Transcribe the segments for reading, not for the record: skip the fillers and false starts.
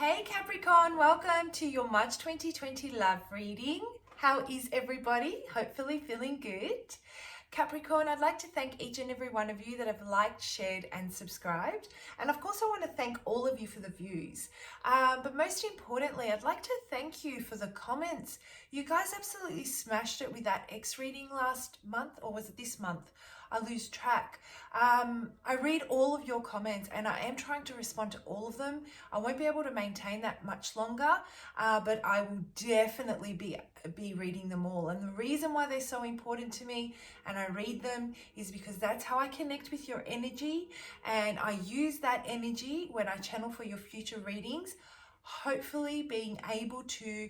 Hey Capricorn, welcome to your March 2020 love reading. How is everybody? Hopefully feeling good. Capricorn, I'd like to thank each and every one of you that have liked, shared and subscribed. And of course I want to thank all of you for the views. But most importantly, I'd like to thank you for the comments. You guys absolutely smashed it with that X reading last month, or was it this month? I lose track. I read all of your comments and I am trying to respond to all of them. I won't be able to maintain that much longer, but I will definitely be reading them all. And the reason why they're so important to me and I read them is because that's how I connect with your energy, and I use that energy when I channel for your future readings, hopefully being able to,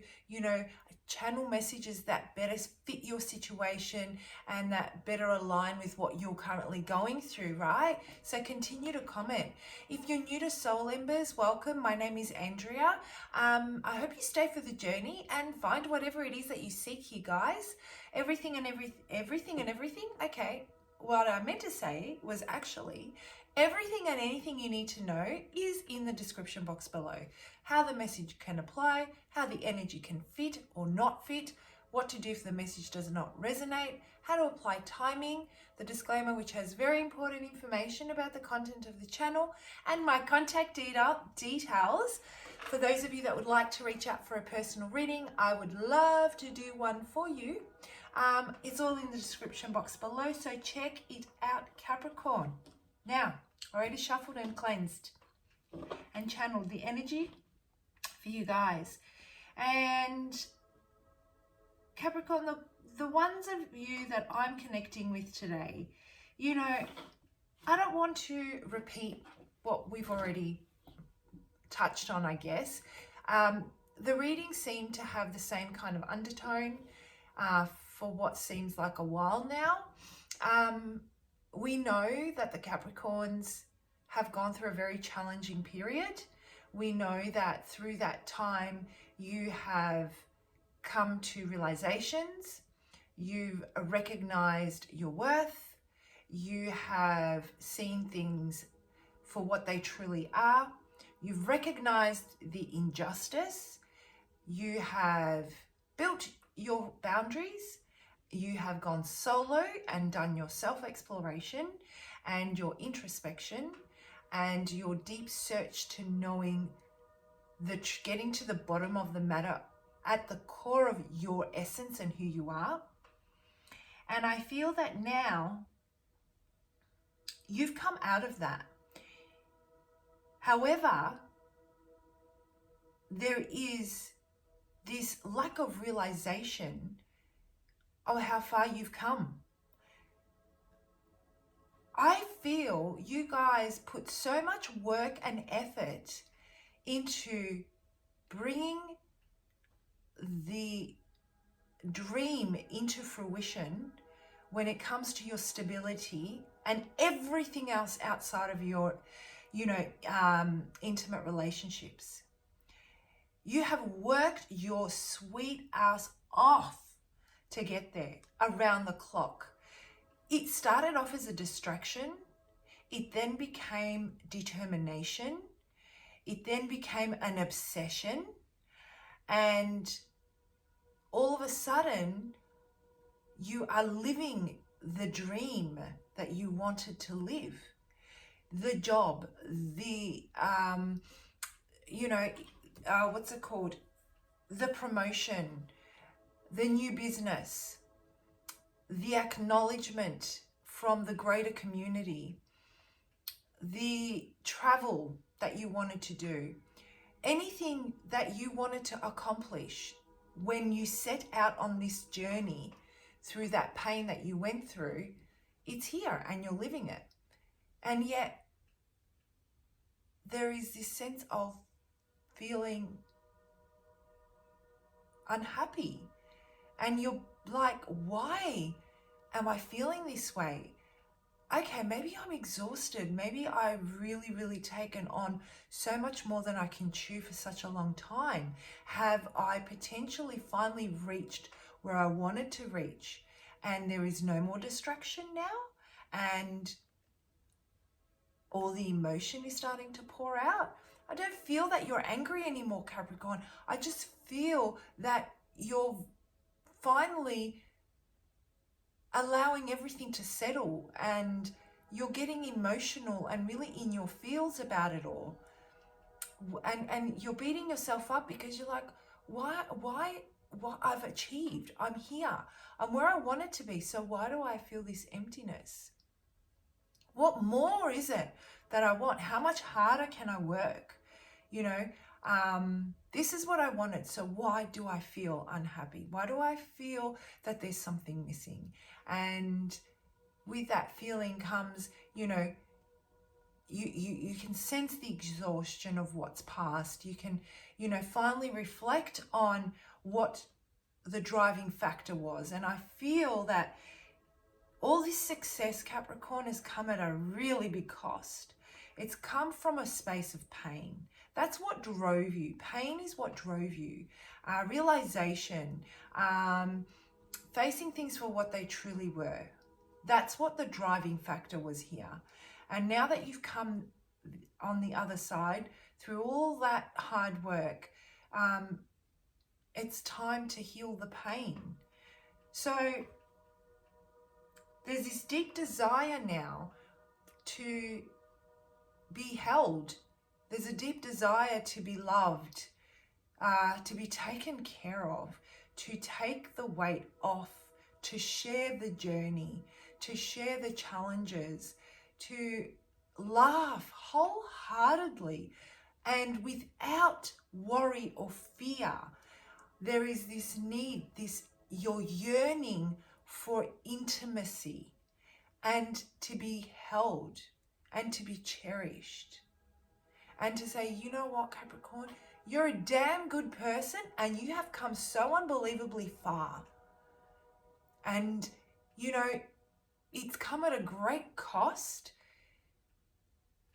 channel messages that better fit your situation and that better align with what you're currently going through, right? So continue to comment. If you're new to Soul Embers, welcome. My name is Andrea. I hope you stay for the journey and find whatever it is that you seek here, guys. Everything and everything. Okay, what I meant to say was actually everything and anything you need to know is in the description box below. How the message can apply, how the energy can fit or not fit, what to do if the message does not resonate, how to apply timing, the disclaimer which has very important information about the content of the channel, and my contact details. For those of you that would like to reach out for a personal reading, I would love to do one for you. It's all in the description box below, so check it out, Capricorn. Now, already shuffled and cleansed and channeled the energy for you guys. And Capricorn, the ones of you that I'm connecting with today, I don't want to repeat what we've already touched on, I guess. The readings seem to have the same kind of undertone for what seems like a while now. We know that the Capricorns have gone through a very challenging period. We know that through that time you have come to realizations, you've recognized your worth, you have seen things for what they truly are, you've recognized the injustice, you have built your boundaries, you have gone solo and done your self-exploration and your introspection and your deep search to knowing getting to the bottom of the matter at the core of your essence and who you are. And I feel that now you've come out of that. However, there is this lack of realization of how far you've come. I feel you guys put so much work and effort into bringing the dream into fruition when it comes to your stability and everything else outside of your, intimate relationships. You have worked your sweet ass off to get there around the clock. It started off as a distraction. It then became determination. It then became an obsession. And all of a sudden, you are living the dream that you wanted to live. The job, the, what's it called? The promotion, the new business, the acknowledgement from the greater community, the travel that you wanted to do, anything that you wanted to accomplish when you set out on this journey through that pain that you went through, it's here and you're living it. And yet there is this sense of feeling unhappy. And you're like, why am I feeling this way? Okay, maybe I'm exhausted. Maybe I've really taken on so much more than I can chew for such a long time. Have I potentially finally reached where I wanted to reach? And there is no more distraction now? And all the emotion is starting to pour out? I don't feel that you're angry anymore, Capricorn. I just feel that you're finally allowing everything to settle, and you're getting emotional and really in your feels about it all. And you're beating yourself up because you're like, why I've achieved. I'm here. I'm where I wanted to be. So why do I feel this emptiness? What more is it that I want? How much harder can I work? You know, this is what I wanted. So why do I feel unhappy? Why do I feel that there's something missing? And with that feeling comes, you know, you can sense the exhaustion of what's past. You can, you know, finally reflect on what the driving factor was. And I feel that all this success, Capricorn, has come at a really big cost. It's come from a space of pain. That's what drove you. Pain is what drove you. Realization, facing things for what they truly were. That's what the driving factor was here. And now that you've come on the other side through all that hard work, it's time to heal the pain. So there's this deep desire now to be held. There's a deep desire to be loved, to be taken care of, to take the weight off, to share the journey, to share the challenges, to laugh wholeheartedly and without worry or fear. There is this need, you're yearning for intimacy and to be held and to be cherished. And to say, you know what, Capricorn, you're a damn good person and you have come so unbelievably far. And, you know, it's come at a great cost.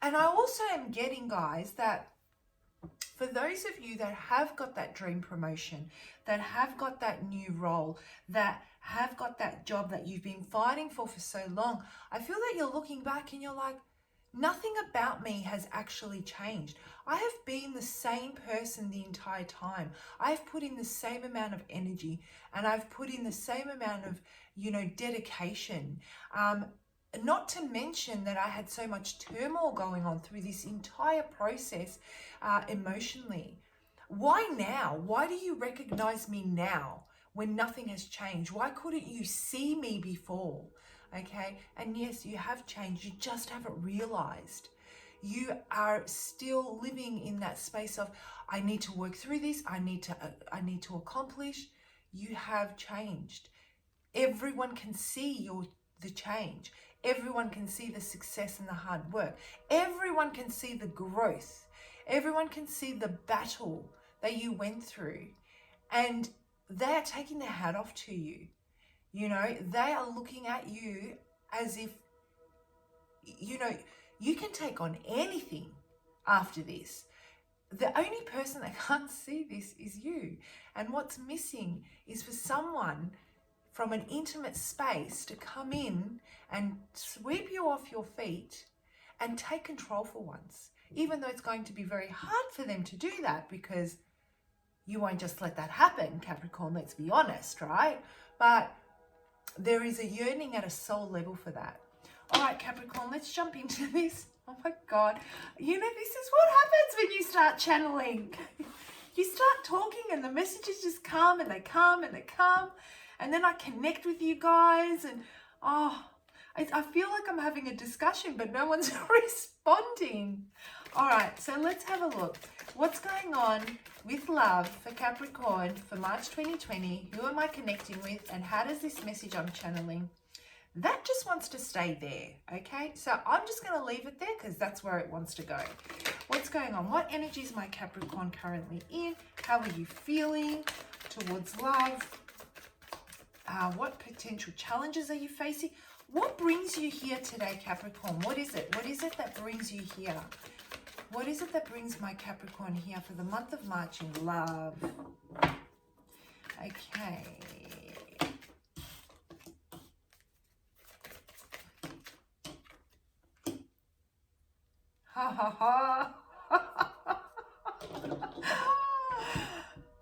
And I also am getting, guys, that for those of you that have got that dream promotion, that have got that new role, that have got that job that you've been fighting for so long, I feel that you're looking back and you're like, nothing about me has actually changed. I have been the same person the entire time. I've put in the same amount of energy and I've put in the same amount of, you know, dedication. Not to mention that I had so much turmoil going on through this entire process emotionally. Why now? Why do you recognize me now when nothing has changed? Why couldn't you see me before? Okay, and yes, you have changed. You just haven't realized. You are still living in that space of, I need to work through this. I need to accomplish. You have changed. Everyone can see the change. Everyone can see the success and the hard work. Everyone can see the growth. Everyone can see the battle that you went through. And they are taking their hat off to you. You know, they are looking at you as if, you know, you can take on anything after this. The only person that can't see this is you. And what's missing is for someone from an intimate space to come in and sweep you off your feet and take control for once. Even though it's going to be very hard for them to do that, because you won't just let that happen, Capricorn, let's be honest, right? But there is a yearning at a soul level for that. All right, Capricorn, let's jump into this. Oh my God. You know, this is what happens when you start channeling. You start talking and the messages just come and they come and they come. And then I connect with you guys and, I feel like I'm having a discussion, but no one's responding. All right, so let's have a look. What's going on with love for Capricorn for March 2020? Who am I connecting with? And how does this message I'm channeling? That just wants to stay there, okay? So I'm just going to leave it there because that's where it wants to go. What's going on? What energy is my Capricorn currently in? How are you feeling towards love? What potential challenges are you facing? What brings you here today, Capricorn? What is it? What is it that brings you here? What is it that brings my Capricorn here for the month of March in love? Okay. Ha ha ha.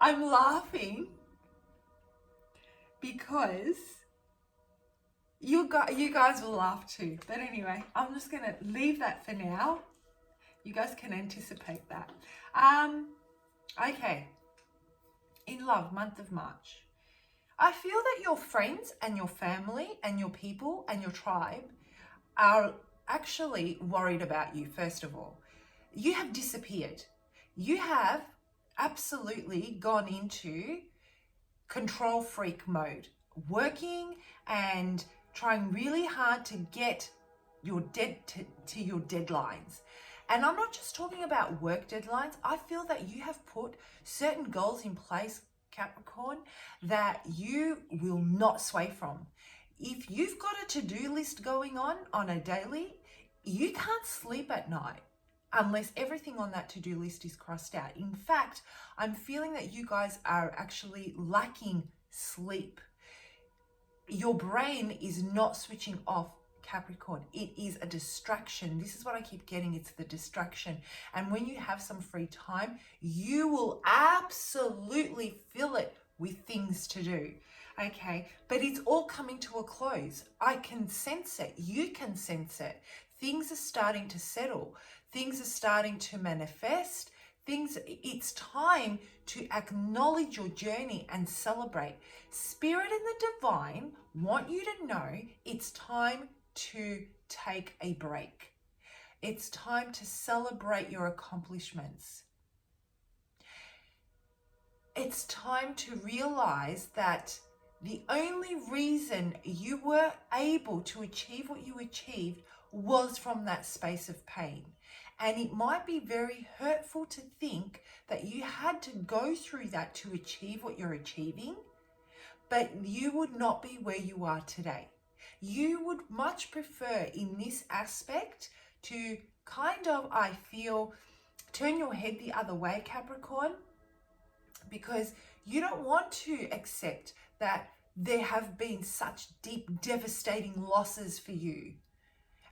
I'm laughing because you guys will laugh too. But anyway, I'm just going to leave that for now. You guys can anticipate that. Okay. In love, month of March. I feel that your friends and your family and your people and your tribe are actually worried about you, first of all. You have disappeared. You have absolutely gone into control freak mode, working and trying really hard to get your to your deadlines. And I'm not just talking about work deadlines. I feel that you have put certain goals in place, Capricorn, that you will not sway from. If you've got a to-do list going on a daily, you can't sleep at night unless everything on that to-do list is crossed out. In fact, I'm feeling that you guys are actually lacking sleep. Your brain is not switching off, Capricorn. It is a distraction. This is what I keep getting. It's the distraction. And when you have some free time, you will absolutely fill it with things to do. Okay, but it's all coming to a close. I can sense it. You can sense it. Things are starting to settle. Things are starting to manifest. It's time to acknowledge your journey and celebrate. Spirit and the divine want you to know it's time to take a break. It's time to celebrate your accomplishments. It's time to realize that the only reason you were able to achieve what you achieved was from that space of pain. And it might be very hurtful to think that you had to go through that to achieve what you're achieving, but you would not be where you are today. You would much prefer in this aspect to kind of, I feel, turn your head the other way, Capricorn, because you don't want to accept that there have been such deep, devastating losses for you,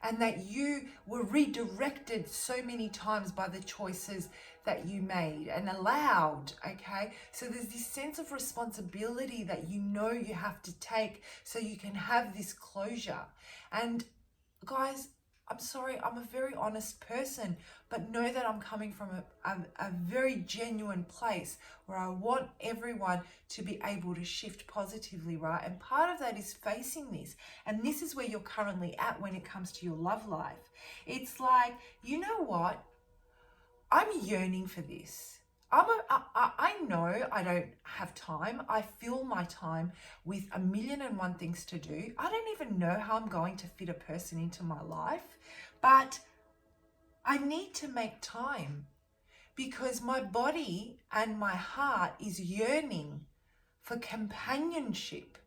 and that you were redirected so many times by the choices that you made and allowed, okay? So there's this sense of responsibility that you know you have to take so you can have this closure. And guys, I'm sorry, I'm a very honest person, but know that I'm coming from a very genuine place where I want everyone to be able to shift positively, right? And part of that is facing this. And this is where you're currently at when it comes to your love life. It's like, you know what? I'm yearning for this. I know I don't have time. I fill my time with 1,000,001 things to do. I don't even know how I'm going to fit a person into my life, but I need to make time because my body and my heart is yearning for companionship,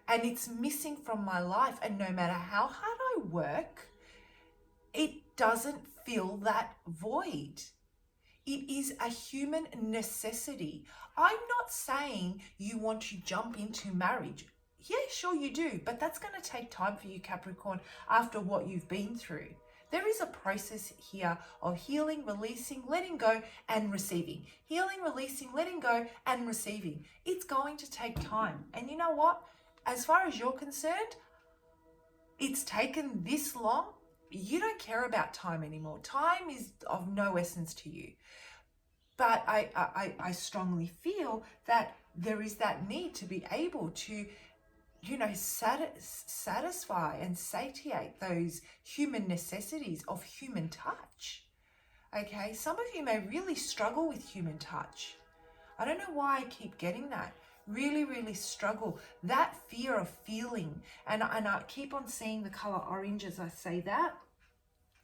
and it's missing from my life. And no matter how hard I work, it doesn't fill that void. It is a human necessity. I'm not saying you want to jump into marriage. Yeah, sure you do, but that's going to take time for you, Capricorn, after what you've been through. There is a process here of healing, releasing, letting go, and receiving. Healing, releasing, letting go, and receiving. It's going to take time. And you know what? As far as you're concerned, it's taken this long. You don't care about time anymore. Time is of no essence to you. But I strongly feel that there is that need to be able to, you know, satisfy and satiate those human necessities of human touch. Okay, some of you may really struggle with human touch. I don't know why I keep getting that. Really, really struggle. That fear of feeling. And I keep on seeing the color orange as I say that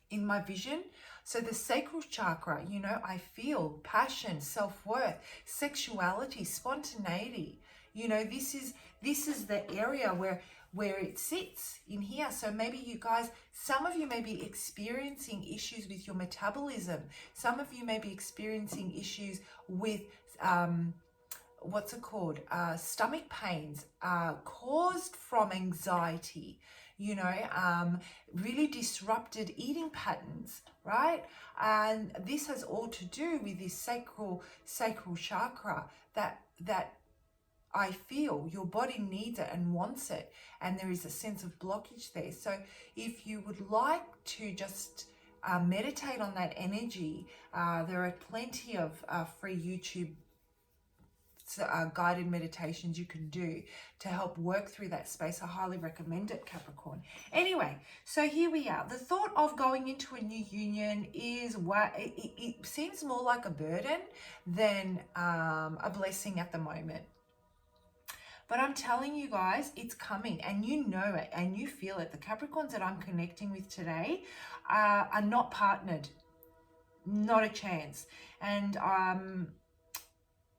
in my vision. So the sacral chakra, you know, I feel passion, self-worth, sexuality, spontaneity. You know, this is the area where it sits in here. So maybe you guys, some of you may be experiencing issues with your metabolism. Some of you may be experiencing issues with what's it called? Stomach pains caused from anxiety. really disrupted eating patterns, right? And this has all to do with this sacral chakra that I feel your body needs it and wants it, and there is a sense of blockage there. So if you would like to just meditate on that energy, there are plenty of free YouTube guided meditations you can do to help work through that space. I highly recommend it, Capricorn. Anyway, so here we are. The thought of going into a new union is it seems more like a burden than a blessing at the moment. But I'm telling you guys, it's coming, and you know it and you feel it. The Capricorns that I'm connecting with today are not partnered, not a chance. And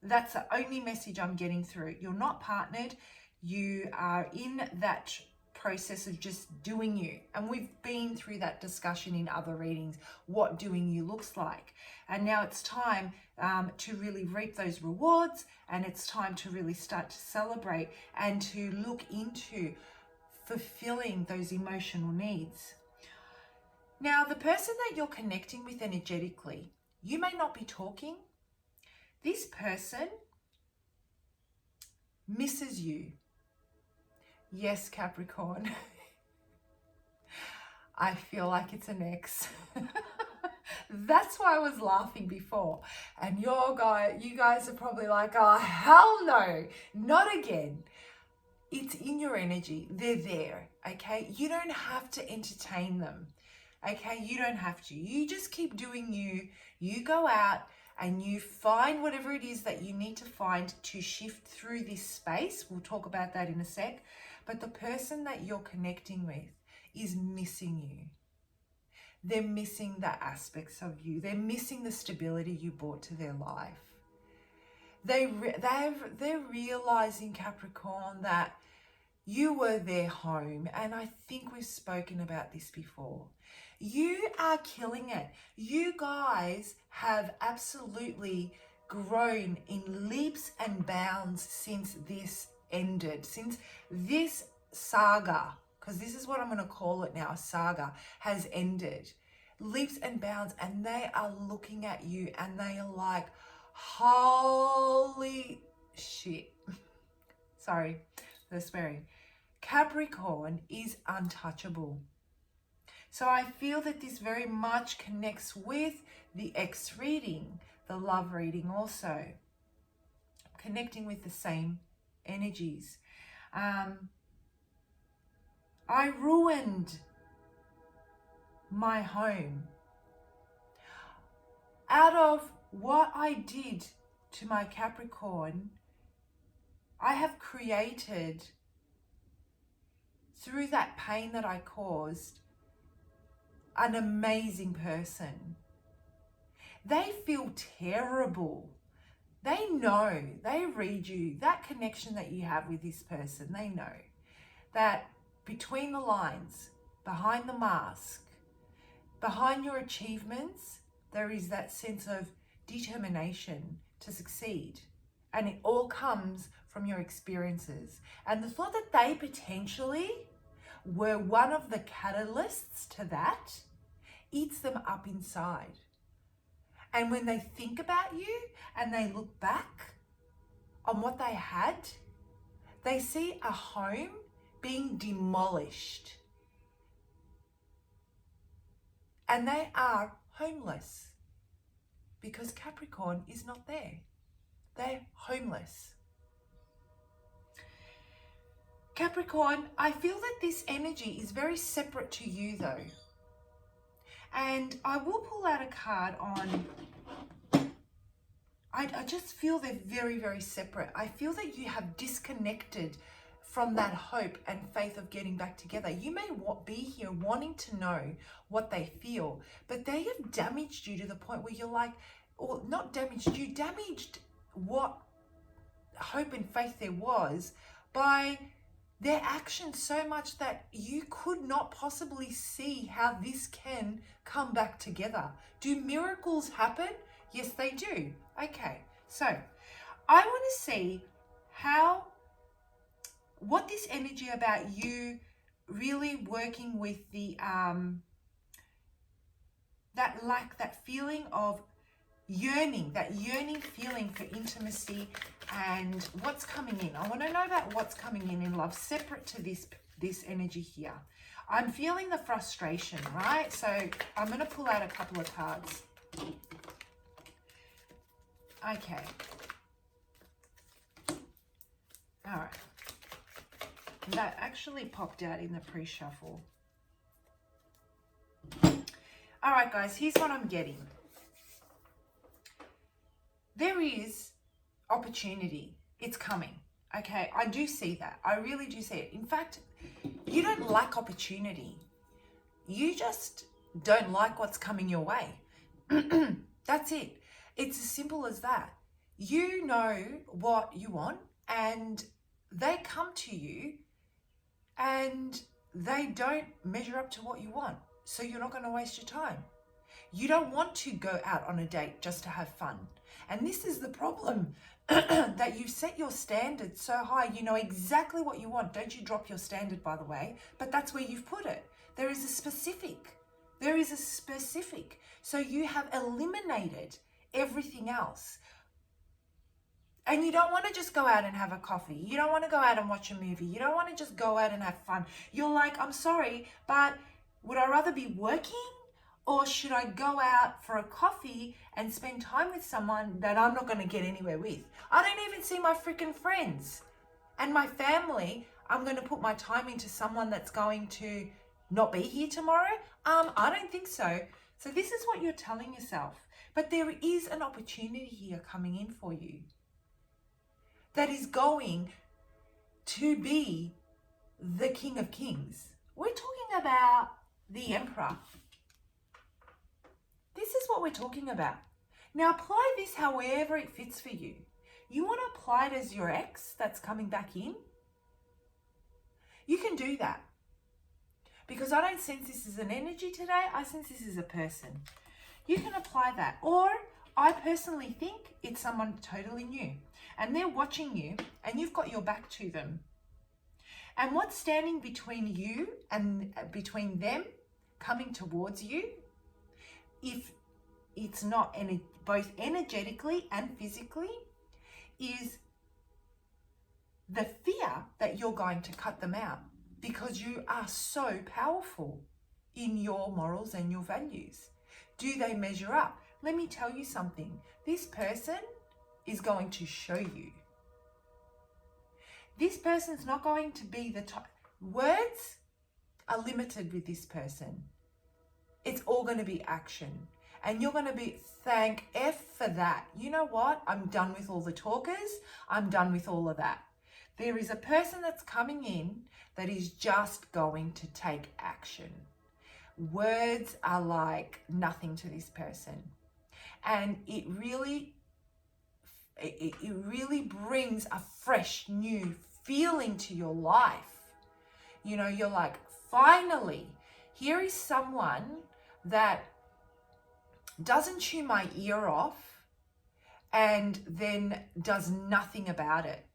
that's the only message I'm getting through. You're not partnered. You are in that process of just doing you. And we've been through that discussion in other readings, what doing you looks like. And now it's time to really reap those rewards, and it's time to really start to celebrate and to look into fulfilling those emotional needs. Now, the person that you're connecting with energetically, you may not be talking. This person misses you. Yes, Capricorn. I feel like it's an ex. That's why I was laughing before. And you guys are probably like, oh, hell no, not again. It's in your energy. They're there, okay? You don't have to entertain them, okay? You don't have to. You just keep doing you. You go out and you find whatever it is that you need to find to shift through this space. We'll talk about that in a sec. But the person that you're connecting with is missing you. They're missing the aspects of you. They're missing the stability you brought to their life. They're realizing, Capricorn, that you were their home. And I think we've spoken about this before. You are killing it. You guys have absolutely grown in leaps and bounds since this ended, since this saga, because this is what I'm going to call it now, a saga, has ended. Leaps and bounds, and they are looking at you and they are like, holy shit. Sorry, the swearing. Capricorn is untouchable. So I feel that this very much connects with the ex reading, the love reading also. Connecting with the same energies. I ruined my home. Out of what I did to my Capricorn, I have created, through that pain that I caused, an amazing person. They feel terrible. They know, they read you, that connection that you have with this person, they know that between the lines, behind the mask, behind your achievements, there is that sense of determination to succeed. And it all comes from your experiences. And the thought that they potentially were one of the catalysts to that eats them up inside. And when they think about you and they look back on what they had, they see a home being demolished. And they are homeless because Capricorn is not there. They're homeless. Capricorn, I feel that this energy is very separate to you though. And I will pull out a card on, I just feel they're very, very separate. I feel that you have disconnected from that hope and faith of getting back together. You may be here wanting to know what they feel, but they have damaged you to the point where you're like, or not damaged you, damaged what hope and faith there was by their actions so much that you could not possibly see how this can come back together. Do miracles happen? Yes, they do. Okay, so I want to see what this energy about you really working with the that feeling of yearning, that yearning feeling for intimacy. And what's coming in, I want to know about what's coming in love, separate to this energy here. I'm feeling the frustration, right? So I'm going to pull out a couple of cards. Okay. All right. That actually popped out in the pre-shuffle. All right, guys, here's what I'm getting. There is opportunity. It's coming. Okay, I do see that. I really do see it. In fact, you don't lack opportunity. You just don't like what's coming your way. That's it. It's as simple as that. You know what you want, and they come to you and they don't measure up to what you want. So you're not going to waste your time. You don't want to go out on a date just to have fun. And this is the problem, that you set your standards so high. You know exactly what you want. Don't you drop your standard, by the way, but that's where you've put it. There is a specific. There is a specific. So you have eliminated everything else. And you don't want to just go out and have a coffee. You don't want to go out and watch a movie. You don't want to just go out and have fun. You're like, I'm sorry, but would I rather be working, or should I go out for a coffee and spend time with someone that I'm not going to get anywhere with? I don't even see my freaking friends and my family. I'm going to put my time into someone that's going to not be here tomorrow? I don't think so. So this is what you're telling yourself. But there is an opportunity here coming in for you that is going to be the King of Kings. We're talking about the Emperor. This is what we're talking about. Now apply this however it fits for you. You want to apply it as your ex that's coming back in? You can do that. Because I don't sense this as an energy today. I sense this as a person. You can apply that. Or I personally think it's someone totally new. And they're watching you and you've got your back to them. And what's standing between you and between them coming towards you, if it's not both energetically and physically, is the fear that you're going to cut them out because you are so powerful in your morals and your values. Do they measure up? Let me tell you something. This person is going to show you. This person's not going to be the top. Words are limited with this person. It's all going to be action. And you're going to be, thank F for that. You know what? I'm done with all the talkers. I'm done with all of that. There is a person that's coming in that is just going to take action. Words are like nothing to this person. And it really brings a fresh, new feeling to your life. You know, you're like, finally, here is someone that doesn't chew my ear off and then does nothing about it.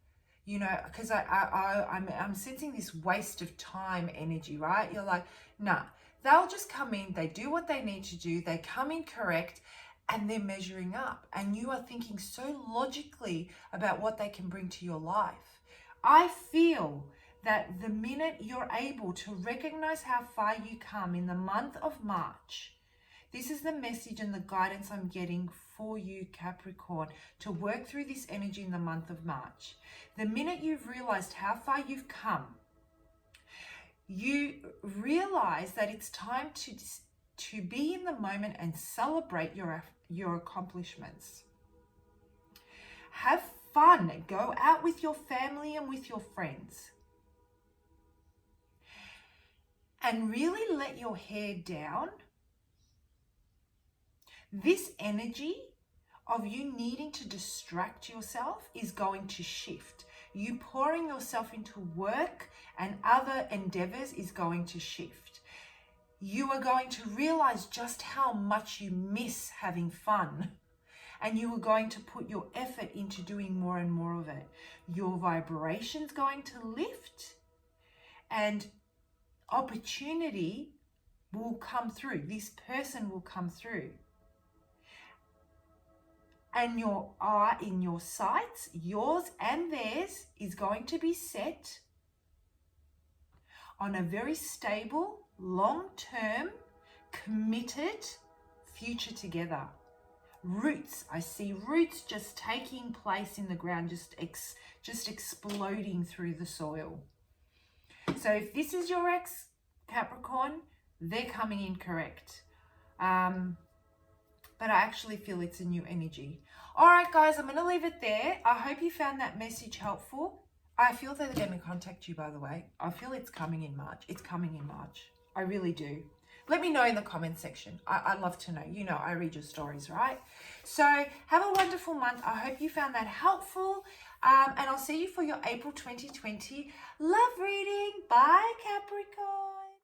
You know, because I'm sensing this waste of time energy, right? You're like, nah, they'll just come in, they do what they need to do, they come in correct, and they're measuring up. And you are thinking so logically about what they can bring to your life. I feel that the minute you're able to recognize how far you come in the month of March, this is the message and the guidance I'm getting for you, Capricorn, to work through this energy in the month of March. The minute you've realized how far you've come, you realize that it's time to be in the moment and celebrate your accomplishments. Have fun. Go out with your family and with your friends. And really let your hair down. This energy of you needing to distract yourself is going to shift. You pouring yourself into work and other endeavors is going to shift. You are going to realize just how much you miss having fun. And you are going to put your effort into doing more and more of it. Your vibration's going to lift. And opportunity will come through. This person will come through. And your eye in your sights, yours and theirs, is going to be set on a very stable, long-term, committed future together. Roots, I see roots just taking place in the ground, just exploding through the soil. So if this is your ex, Capricorn, they're coming in correct. But I actually feel it's a new energy. All right, guys, I'm going to leave it there. I hope you found that message helpful. I feel that they're going to contact you, by the way. I feel it's coming in March. It's coming in March. I really do. Let me know in the comment section. I'd love to know. You know, I read your stories, right? So have a wonderful month. I hope you found that helpful. And I'll see you for your April 2020 love reading. Bye, Capricorn.